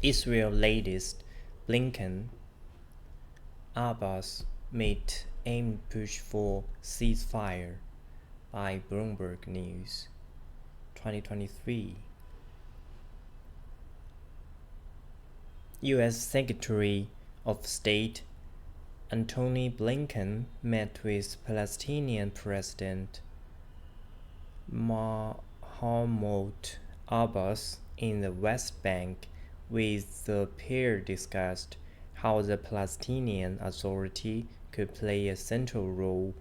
Israel latest Blinken Abbas meet aim push for ceasefire by Bloomberg News 2023. U.S. Secretary of State Antony Blinken met with Palestinian President Mahmoud Abbas in the West Bank, with the pair discussed how the Palestinian Authority could play a central role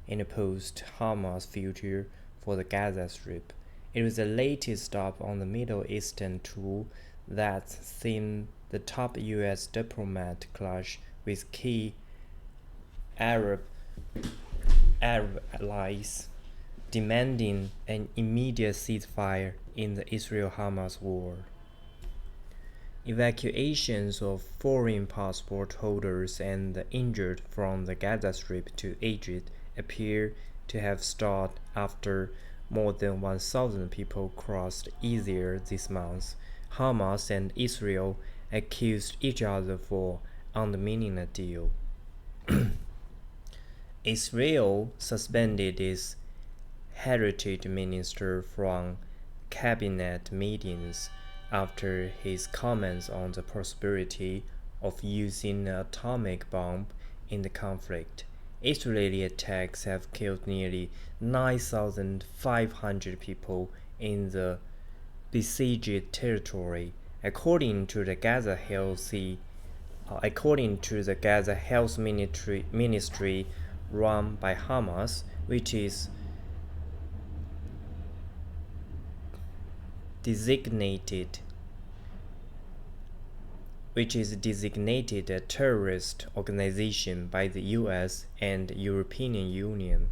in a post-Hamas future for the Gaza Strip. It was the latest stop on the Middle Eastern tour that seen the top U.S. diplomat clash with key Arab allies, demanding an immediate ceasefire in the Israel-Hamas war. Evacuations of foreign passport holders and the injured from the Gaza Strip to Egypt appear to have started after more than 1,000 people crossed earlier this month. Hamas and Israel accused each other for undermining a deal. Israel suspended its heritage minister from cabinet meetings after his comments on the possibility of using an atomic bomb in the conflict. Israeli attacks have killed nearly 9,500 people in the besieged territory, according to the Gaza Health Ministry run by Hamas, which is designated a terrorist organization by the US and European Union.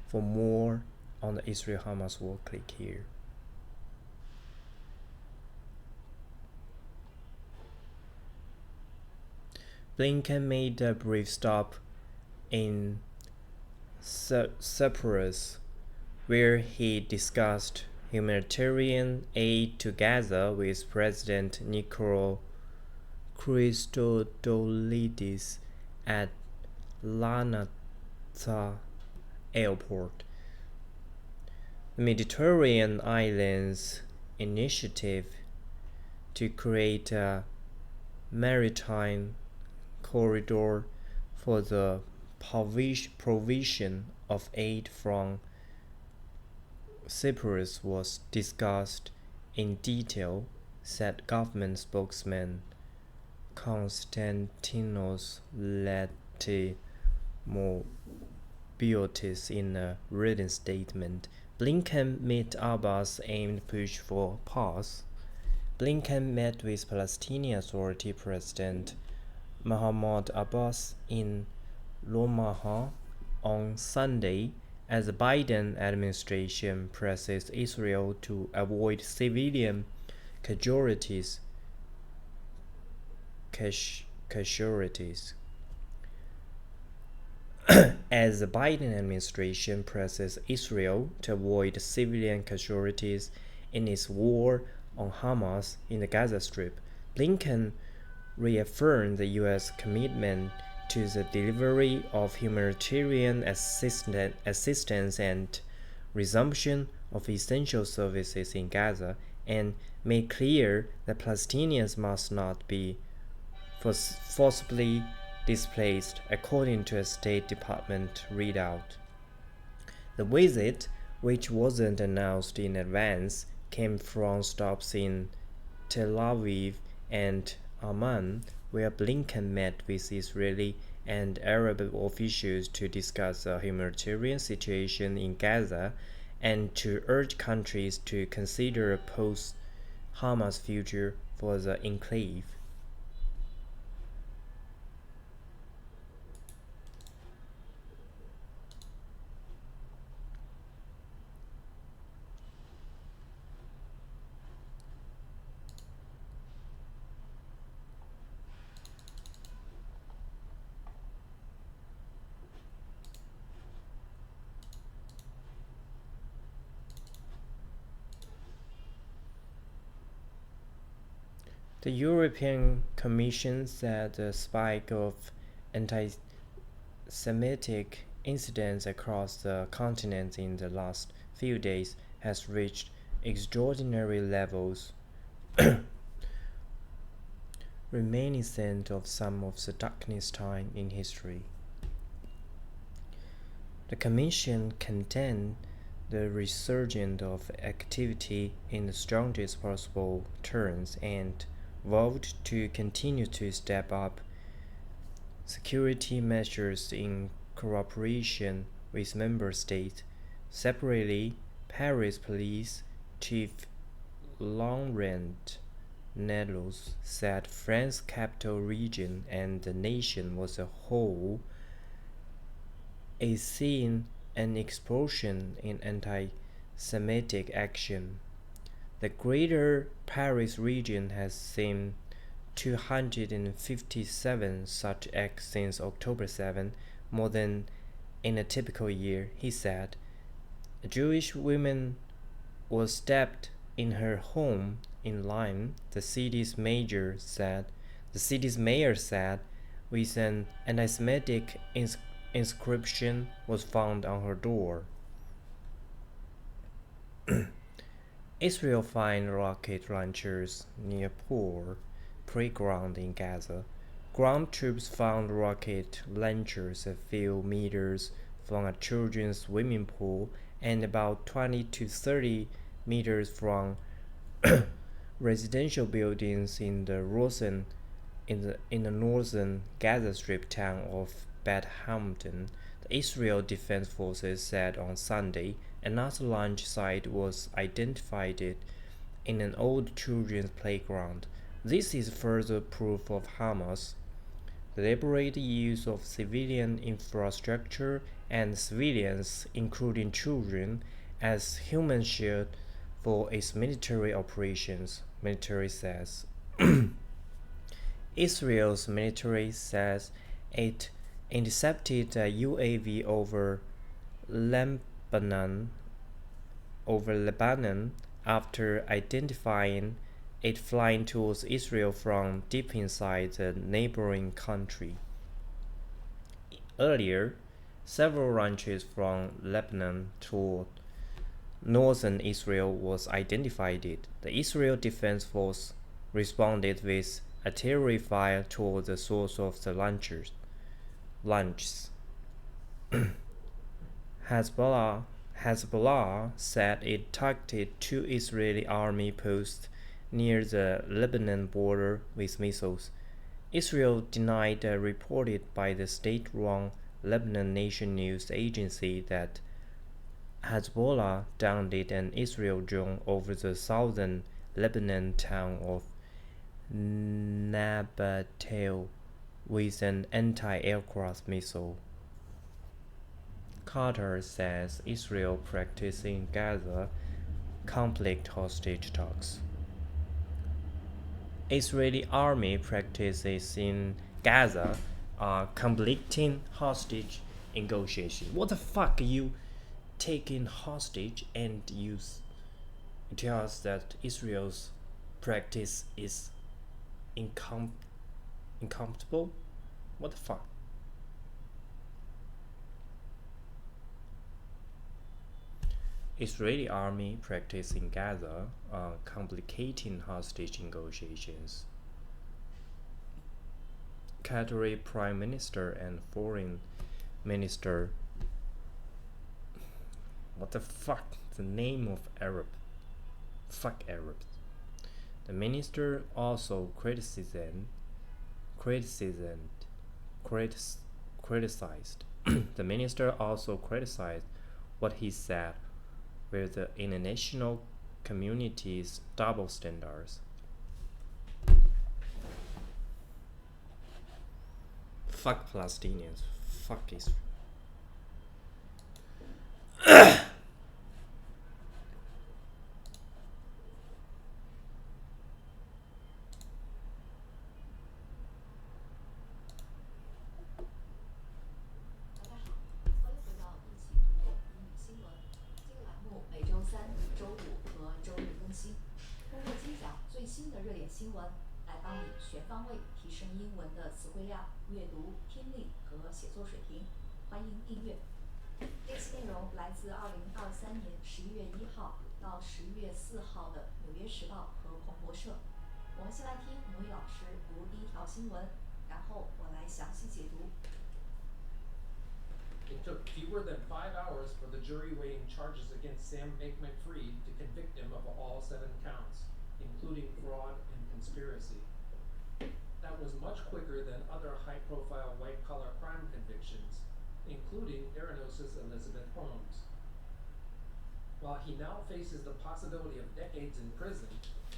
For more on the Israel-Hamas war, click here. Blinken made a brief stop in Cyprus, where he discussed humanitarian aid to Gaza with President Nikos Christodoulides at Larnaca Airport. The Mediterranean Islands Initiative to create a maritime corridor for the provision of aid from Cyprus was discussed in detail, said government spokesman Konstantinos Latimobiliotis in a written statement. Blinken met Abbas aimed push for pause. Blinken met with Palestinian Authority President Mahmoud Abbas in Ramallah on Sunday as the Biden administration presses Israel to avoid civilian casualties. As the Biden administration presses Israel to avoid civilian casualties in its war on Hamas in the Gaza Strip, Blinken reaffirmed the U.S. commitment to the delivery of humanitarian assistance and resumption of essential services in Gaza, and made clear that Palestinians must not be forcibly displaced, according to a State Department readout. The visit, which wasn't announced in advance, came from stops in Tel Aviv and Amman, where Blinken met with Israeli and Arab officials to discuss the humanitarian situation in Gaza and to urge countries to consider a post-Hamas future for the enclave. The European Commission said the spike of anti Semitic incidents across the continent in the last few days has reached extraordinary levels, reminiscent of some of the darkest time in history. The Commission condemned the resurgence of activity in the strongest possible terms and vowed to continue to step up security measures in cooperation with member states. Separately, Paris Police Chief Laurent Nellos said France's capital region and the nation as a whole is seeing an explosion in anti-Semitic action. The Greater Paris region has seen 257 such acts since October 7, more than in a typical year, he said. A Jewish woman was stabbed in her home in Lyme, the city's mayor said, with an anti-Semitic inscription was found on her door. Israel fired rocket launchers near Poor playground in Gaza. Ground troops found rocket launchers a few meters from a children's swimming pool and about 20 to 30 meters from residential buildings in the northern Gaza Strip town of Beth Hampton. The Israel Defense Forces said on Sunday another launch site was identified in an old children's playground. This is further proof of Hamas' deliberate use of civilian infrastructure and civilians, including children, as human shield for its military operations, military says. Israel's military says it intercepted a UAV over Lebanon after identifying it flying towards Israel from deep inside the neighboring country. Earlier, several launches from Lebanon toward northern Israel was identified. The Israel Defense Force responded with artillery fire toward the source of the launches. Hezbollah said it targeted two Israeli army posts near the Lebanon border with missiles. Israel denied reported by the state-run Lebanon Nation News Agency that Hezbollah downed an Israel drone over the southern Lebanon town of Nabatel with an anti-aircraft missile. Qatar says Israel practices in Gaza conflict hostage talks. Israeli army practices in Gaza are conflicting hostage negotiation. What the fuck are you taking hostage and you tell us that Israel's practice is incompatible? What the fuck? Israeli army practice in Gaza are complicating hostage negotiations. Qatari Prime Minister and Foreign Minister. What the fuck? The name of Arab. Fuck Arabs. The minister also criticized the minister also criticized what he said were the international community's double standards. Fuck Palestinians. Fuck Israel. 全方位提升英文的词汇量、阅读、听力和写作水平。欢迎订阅。这期内容来自2023年11月1号到11月4号的《纽约时报》和彭博社。我们先来听母语老师读第一条新闻，然后我来详细解读。It took fewer than 5 hours for the jury weighing charges against Sam Bankman-Fried to convict him of all 7 counts, including fraud and conspiracy. That was much quicker than other high-profile white-collar crime convictions, including Theranos' Elizabeth Holmes. While he now faces the possibility of decades in prison,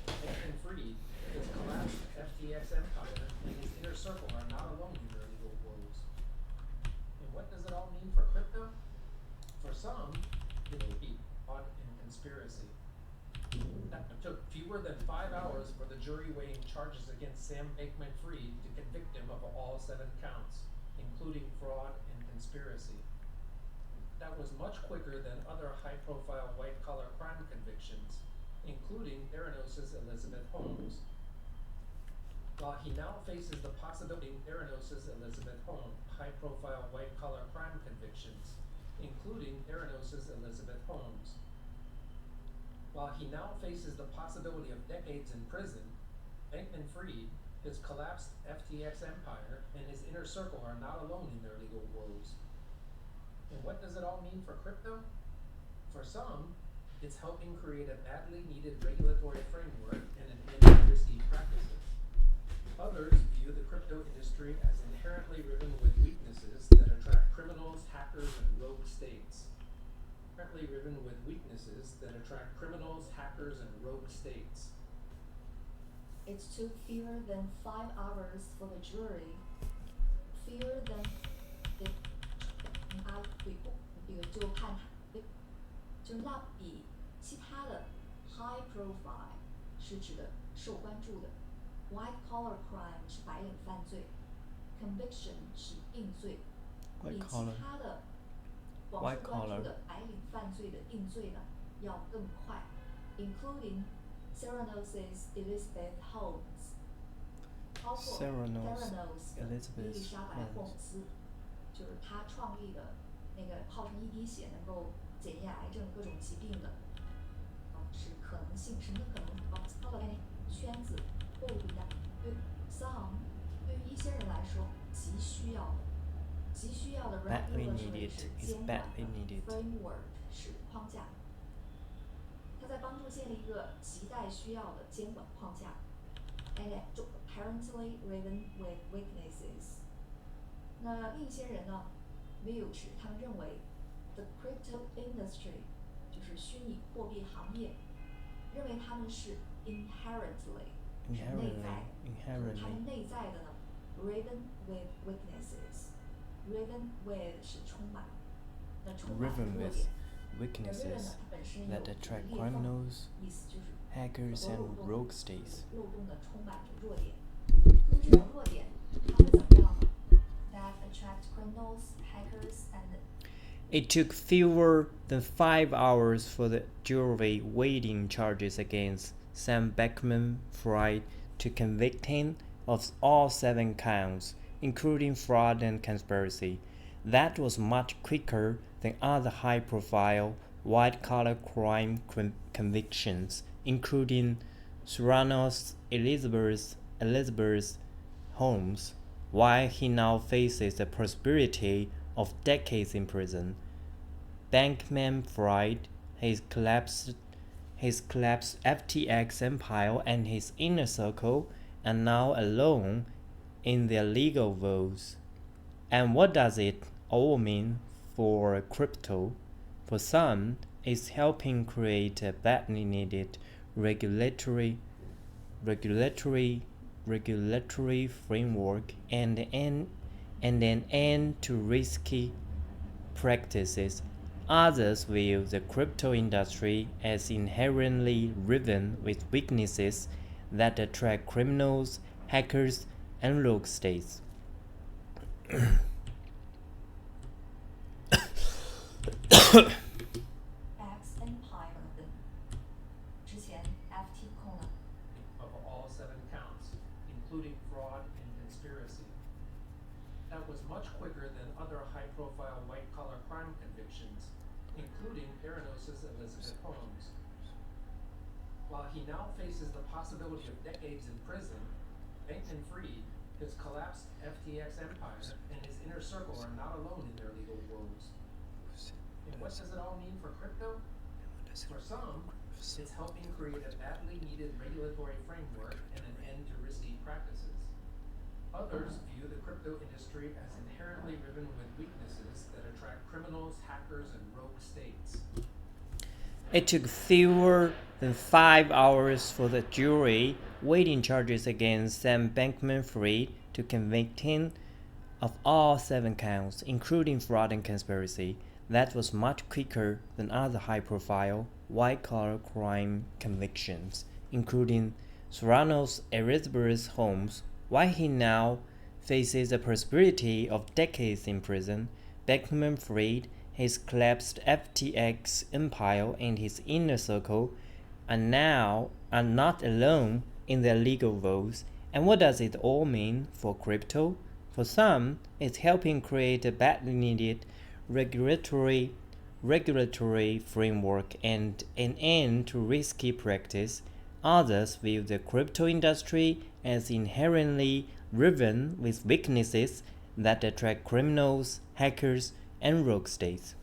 Bankman-Fried, his collapsed FTX empire, and his inner circle are not alone in their legal woes. And what does it all mean for crypto? For some, it will be fraud and conspiracy. That took fewer than 5 hours for the jury weighing charges against Sam Bankman-Fried to convict him of all 7 counts, including fraud and conspiracy. That was much quicker than other high-profile white-collar crime convictions, including Theranos' Elizabeth Holmes. While he now faces the possibility of Theranos' Elizabeth Holmes, high-profile white-collar crime convictions, including Theranos' Elizabeth Holmes. While he now faces the possibility of decades in prison, Bankman-Fried, his collapsed FTX empire, and his inner circle are not alone in their legal woes. And what does it all mean for crypto? For some, it's helping create a badly needed regulatory framework and an end to risky practices. Others view the crypto industry as inherently riven with weaknesses that attract criminals, hackers, and rogue states. Inherently riven with weaknesses that attract criminals, hackers, and rogue states. It took fewer than 5 hours for the jury. Fewer than 就看就那比其他的 high profile 是指的受关注的 white collar crime 是白领犯罪 conviction 是定罪比其他的广受关注的白领犯罪的定罪呢要更快 including Theranos' Elizabeth Holmes 包括 Theranos 的伊丽莎白·霍姆斯就是他创立的那个号称一滴血能够检验癌症各种疾病的是可能性什么可能操作概念圈子会不一样对 some 对于一些人来说急需要的 regulatory 是监管的 framework 是框架它在帮助建立一个亟待需要的监管框架 and apparently riven with weaknesses 那另一些人呢view 是他们认为 the crypto industry 就是虚拟货币行业认为他们是 inherently 是内在的他们内在的呢 riven with weaknesses riven with 是充满那充满弱点 weaknesses that attract criminals, hackers, and rogue states. 漏洞的充满着弱点那么这种弱点它会怎么样呢that attract criminals, hackers, and It took fewer than 5 hours for the jury weighing charges against Sam Bankman-Fried to convict him of all 7 counts, including fraud and conspiracy. That was much quicker than other high-profile white-collar crime convictions, including Theranos' Elizabeth Holmes, while he now faces the possibility of decades in prison. Bankman-Fried, his collapsed FTX empire, and his inner circle are now alone in their legal woes. And what does it all mean for crypto? For some, it's helping create a badly needed regulatory framework and an end to risky practices. Others view the crypto industry as inherently riven with weaknesses that attract criminals, hackers, and rogue states. X Empire 之前 FT 控了 of all 7 counts, including Theranos' Elizabeth Holmes. While he now faces the possibility of decades in prison, Bankman-Fried, his collapsed FTX empire, and his inner circle are not alone in their legal woes. And what does it all mean for crypto? For some, it's helping create a badly needed regulatory framework and an end to risky practices. Others view the crypto industry as inherently riven with weaknesses that attract criminals, hackers, and rogue states. It took fewer than 5 hours for the jury weighing charges against Sam Bankman-Fried to convict him of all 7 counts, including fraud and conspiracy. That was much quicker than other high-profile, white-collar crime convictions, including Serrano's Elizabeth Holmes. While he now faces the possibility of decades in prison, Bankman-Fried, his collapsed FTX empire, and his inner circle are not alone in their legal woes. And what does it all mean for crypto? For some, it's helping create a badly needed regulatory framework and an end to risky practice. Others view the crypto industry as inherently riven with weaknesses that attract criminals, hackers, and rogue states.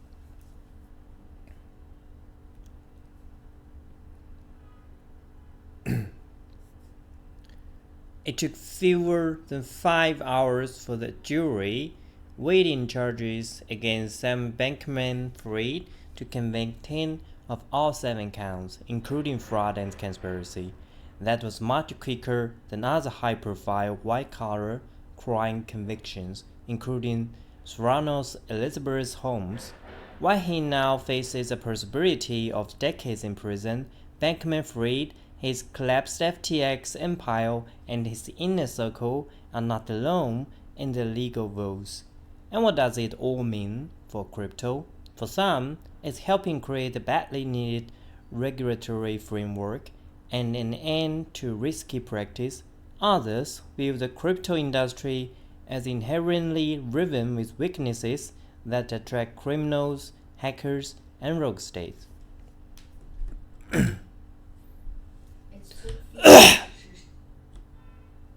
It took fewer than 5 hours for the jury weighing charges against Sam Bankman-Fried to convict him of all 7 counts, including fraud and conspiracy. That was much quicker than other high-profile white-collar crime convictions, including Serrano's Elizabeth Holmes. While he now faces the possibility of decades in prison, Bankman-Fried, his collapsed FTX empire, and his inner circle are not alone in their legal woes. And what does it all mean for crypto? For some, it's helping create a badly needed regulatory framework and an end to risky practice. Others view the crypto industry as inherently riven with weaknesses that attract criminals, hackers, and rogue states.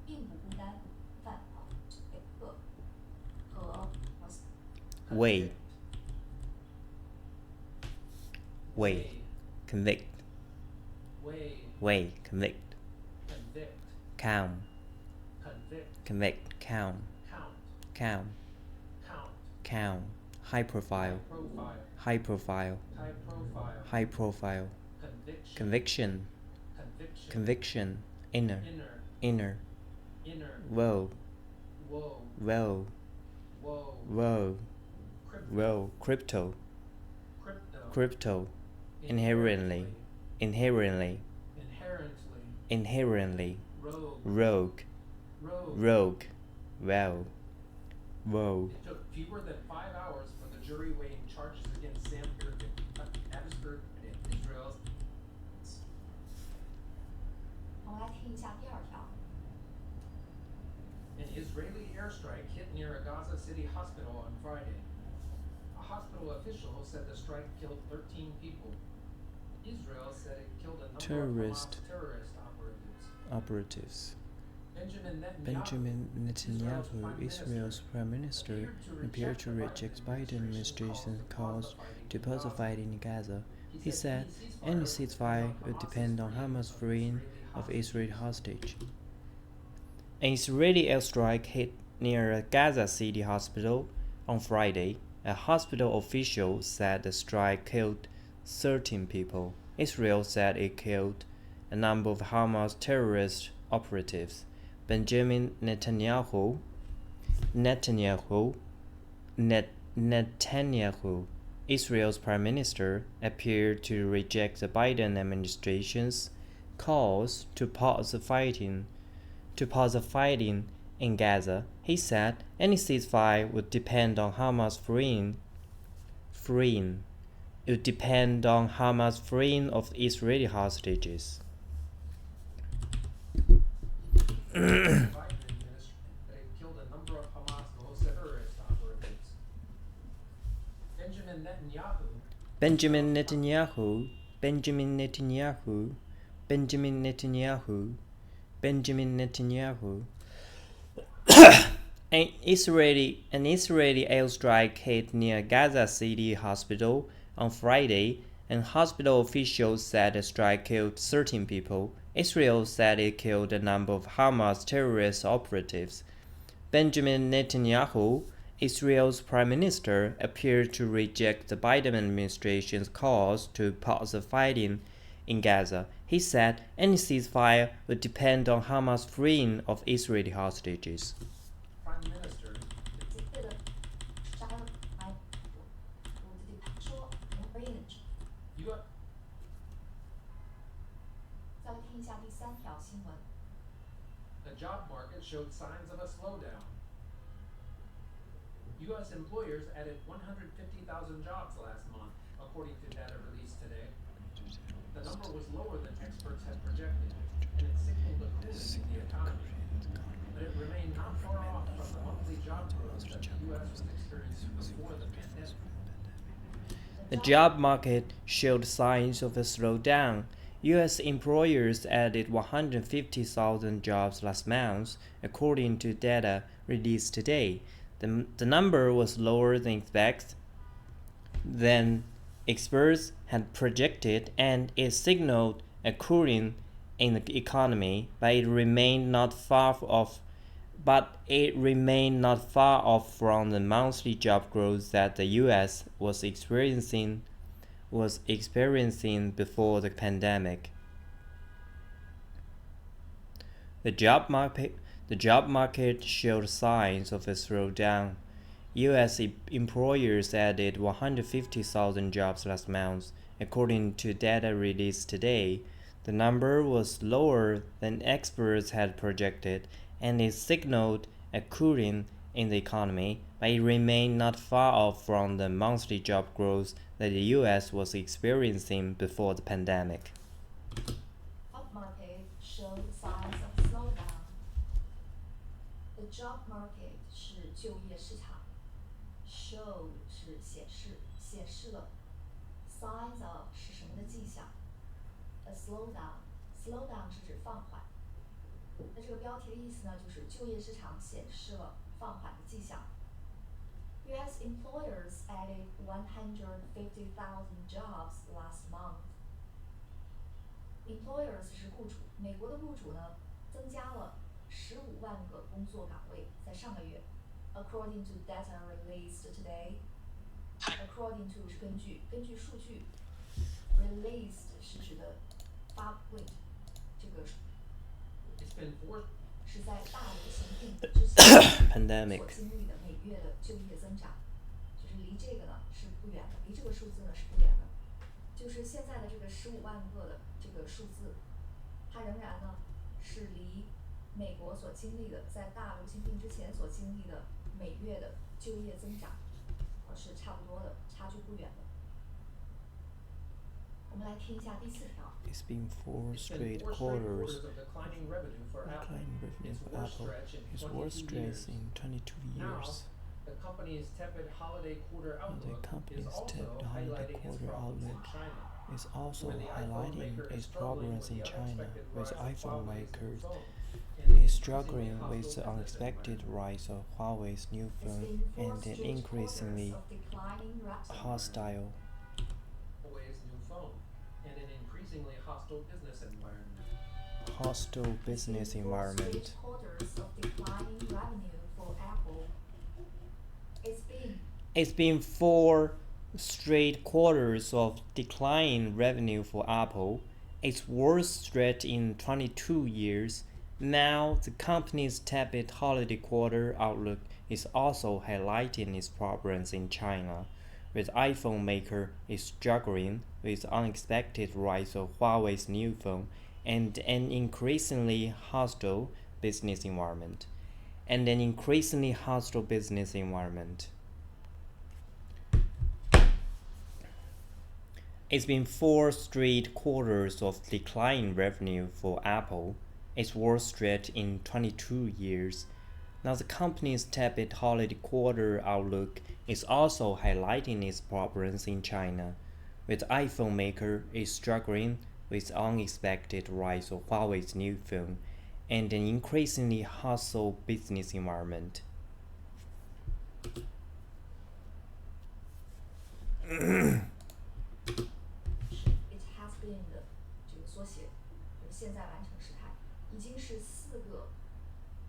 并不孤单，犯北克和 Weigh, convict, Weigh, convict, convict, count, convict, count, count, high profile, high profile, conviction, inner, inner, woe, crypto, inherently, rogue, woe. It took fewer than 5 hours for the jury weighing charges against Sam Bankman-Fried and Israel's. 我们来听一下第二条。 An Israeli airstrike hit near a Gaza City hospital on Friday. A hospital official said the strike killed 13 people. Israel said it killed a number of Hamas terrorist Operatives. Benjamin Netanyahu, Israel's prime minister, appeared to reject Biden administration's calls to pacify in Gaza. He said any ceasefire would depend on Hamas freeing of Israeli hostage. An Israeli airstrike hit near a Gaza City hospital on Friday. A hospital official said the strike killed 13 people. Israel said it killed a number of Hamas terrorist operatives. Benjamin Netanyahu, Israel's prime minister, appeared to reject the Biden administration's calls to pause the fighting in Gaza. He said any ceasefire would depend on Hamas freeing. It would depend on Hamas freeing of Israeli hostages. Biden killed a number of Hamas terrorist operatives. Benjamin Netanyahu, Benjamin Netanyahu, Benjamin Netanyahu, Benjamin Netanyahu, Benjamin Netanyahu. An Israeli airstrike hit near Gaza City Hospital on Friday, and hospital officials said the strike killed 13 people. Israel said it killed a number of Hamas terrorist operatives. Benjamin Netanyahu, Israel's prime minister, appeared to reject the Biden administration's calls to pause the fighting in Gaza. He said any ceasefire would depend on Hamas freeing of Israeli hostages. Prime Minister, 为了杀了我的说 range。 you got 再来听一下第3条新闻。 the job market showed signs of a slowdown. U.S. employers added 150,000 jobs last month, according to data released today. The number was lower than experts had projected, and it signaled a cooling in the economy. But it remained not far off from the monthly job growth that the U.S. was experiencing before the pandemic. The job market showed signs of a slowdown. U.S. employers added 150,000 jobs last month, according to data released today. The number was lower than experts had projected, and it signaled a cooling in the economy, but it remained not far off from the monthly job growth that the U.S. was experiencing before the pandemic. The job market showed signs of a slowdown. U.S. employers added 150,000 jobs last month, according to data released today. The number was lower than experts had projected, and it signaled a cooling in the economy, but it remained not far off from the monthly job growth that the U.S. was experiencing before the pandemic. Job market showed signs of slowdown. The job market 是就业市场 ，show 是显示了 ，signs of 是什么的迹象 ？A slowdown 是指放缓。那这个标题的意思呢，就是就业市场显示了放缓的迹象。U.S. employers added 150,000 jobs last month. Employers 是雇主，美国的雇主呢，增加了15万个工作岗位，在上个月。According to data released today, according to 是根据数据 ，released 是指的发布这个 It's been forced 是在大流行病之前 Pandemic. 所经历的每月的就业增长，就是离这个呢是不远的，离这个数字呢是不远的。就是现在的这个15万个的这个数字，它仍然呢是离美国所经历的在大流行病之前所经历的每月的就业增长，是差不多的，差距不远的。我们来听一下第4条。 It's been four It's been straight four quarters of declining revenue for Apple. Its worst stretch in Its 22 worst years. stretch in 22 Now, years. the company's tepid holiday quarter The outlook is company's also tepid holiday highlighting its quarter problems in outlook China, is also where the iPhone highlighting maker is its struggling progress with in the China, unexpected with rise of iPhone Huawei's new makers phone and an is increasingly struggling hostile with the business unexpected environment. rise of Huawei's new It's phone been four and an straight increasingly quarters of declining revenue. hostile Huawei's new phone and an increasingly hostile business environment. business environment. Straight quarters of declining revenue for Apple. It's been 4 straight quarters of declining revenue for Apple, its worst stretch in 22 years. Now, the company's tepid holiday quarter outlook is also highlighting its problems in China, where the iPhone maker is struggling with the unexpected rise of Huawei's new phone and an increasingly hostile business environment. It's been 4 straight quarters of declining revenue for Apple, its worst stretch in 22 years. Now, the company's tepid holiday quarter outlook is also highlighting its problems in China, with iPhone maker is struggling with unexpected rise of Huawei's new phone and an increasingly hostile business environment. It has been 的这个缩写，就是现在完成时态，已经是4个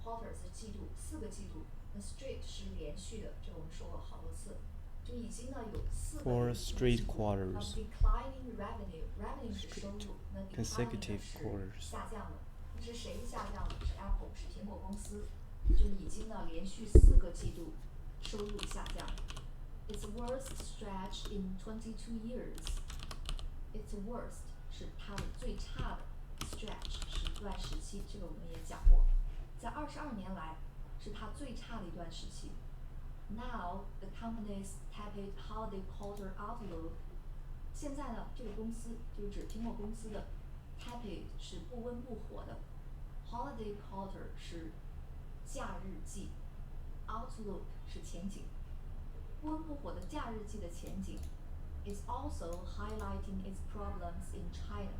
quarters 季度，4个季度。那 straight 是连续的，这个我们说过好多次，就已经呢有4个 4 连续的 straight 季度。quarters. Declining revenue 是收入，那 declining 呢 Consecutive 是 quarters. 下降的。那是谁下降的？是 Apple， 是苹果公司，就已经呢连续4个季度收入下降。Its worst stretch in 22 years. Its worst 是它的最差的 stretch 是一段时期，这个我们也讲过，在22年来是它最差的一段时期。Now the company's tepid holiday quarter outlook. 现在呢，这个公司就是指苹果公司的 tepid 是不温不火的 ，holiday quarter 是假日季 ，outlook 是前景。不温不火的假日季的前景 is also highlighting its problems in China。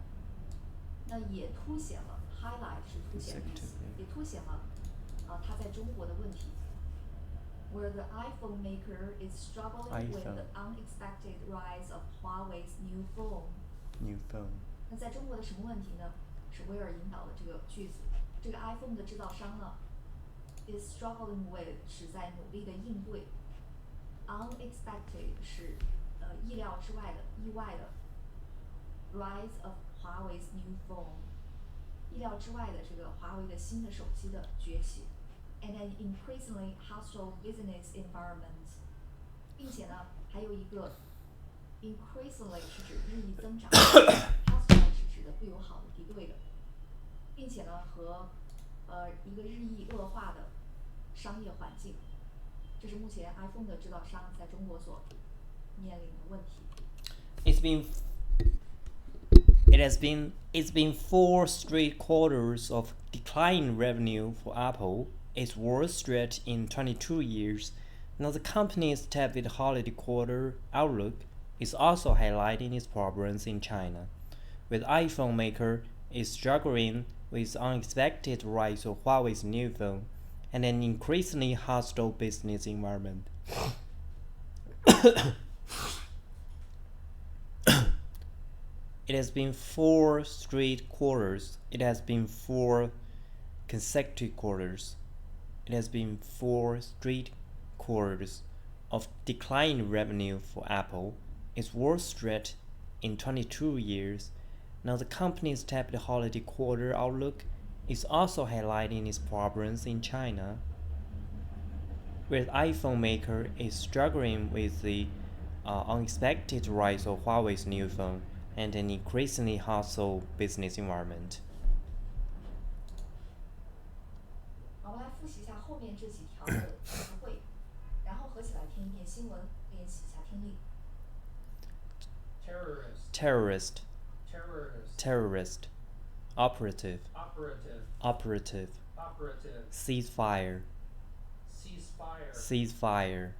那也凸显了 highlight 是凸显的意思，也凸显了它在中国的问题。Where the iPhone maker is struggling with the unexpected rise of Huawei's new phone. New phone. 那在中国的什么问题呢？是威尔引导的这个句子。这个 iPhone 的制造商呢 is struggling with 是在努力的应对。Unexpected 是意料之外的、意外的。Rise of Huawei's new phone， 意料之外的这个华为的新的手机的崛起。And an increasingly hostile business environment， 并且呢，还有一个 increasingly 是指日益增长，hostile 是指的不友好的、敌对的，并且呢和一个日益恶化的商业环境，这是目前 iPhone 的制造商在中国所面临的问题。It's been 4 straight quarters of declining revenue for Apple, its worst stretch in 22 years. Now the company's tepid holiday quarter outlook is also highlighting its problems in China, with iPhone maker is struggling with unexpected rise of Huawei's new phone and an increasingly hostile business environment. It has been 4 straight quarters. It has been 4 consecutive quarters. It has been 4 straight quarters of declining revenue for Apple, its worst stretch in 22 years. Now the company's tepid holiday quarter outlook is also highlighting its problems in China, where the iPhone maker is struggling with the unexpected rise of Huawei's new phone and an increasingly hostile business environment. 好，我们来复习一下后面这几条的词汇，然后合起来听一遍新闻，练习一下听力。Terrorist. Terrorist. Terrorist. Terrorist. Operative. Operative. Operative. Operative. Ceasefire. Ceasefire. Ceasefire.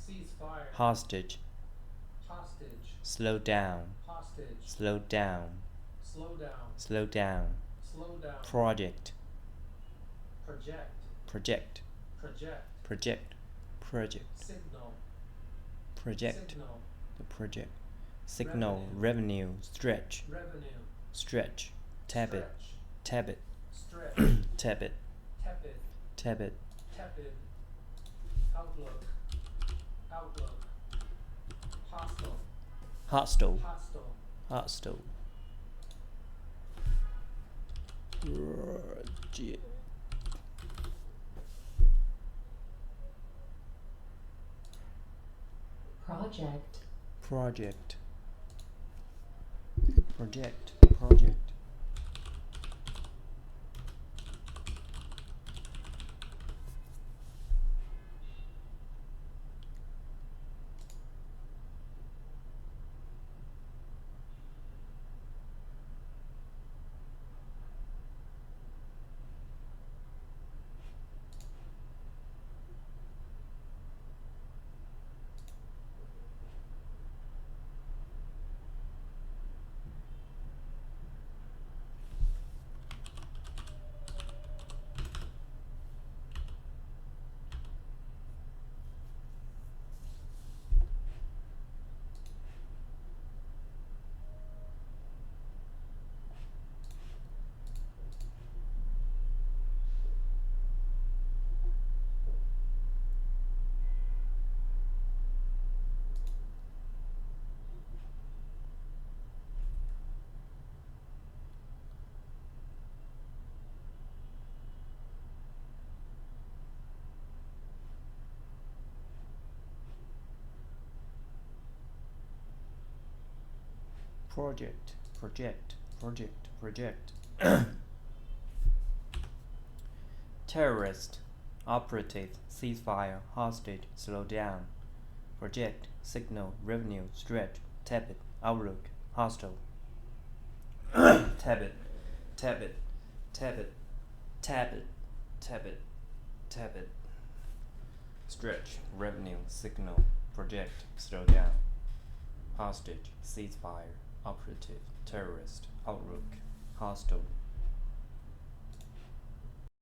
Ceasefire. Hostage. Hostage. Slow down. Hostage. Slow down. Slow down. Slow down. Slow down. Project. Project. Project. Project. Project. Project. Signal. Project. Signal. The project. Signal. Revenue. Stretch. Revenue. Stretch. Tepid. Stretch. Tepid. Stretch. Tepid. Tepid. Tepid. Tepid. Outlook. Outlook. Hostile. Hostile. Hostile. Hostile. Project. Project. Project. Project. Project. project, terrorist, operative, ceasefire, hostage, slow down, project, signal, revenue, stretch, tepid, outlook, hostile, tepid, stretch, revenue, signal, project, slow down, hostage, ceasefire, operative, terrorist, outlook, hostile,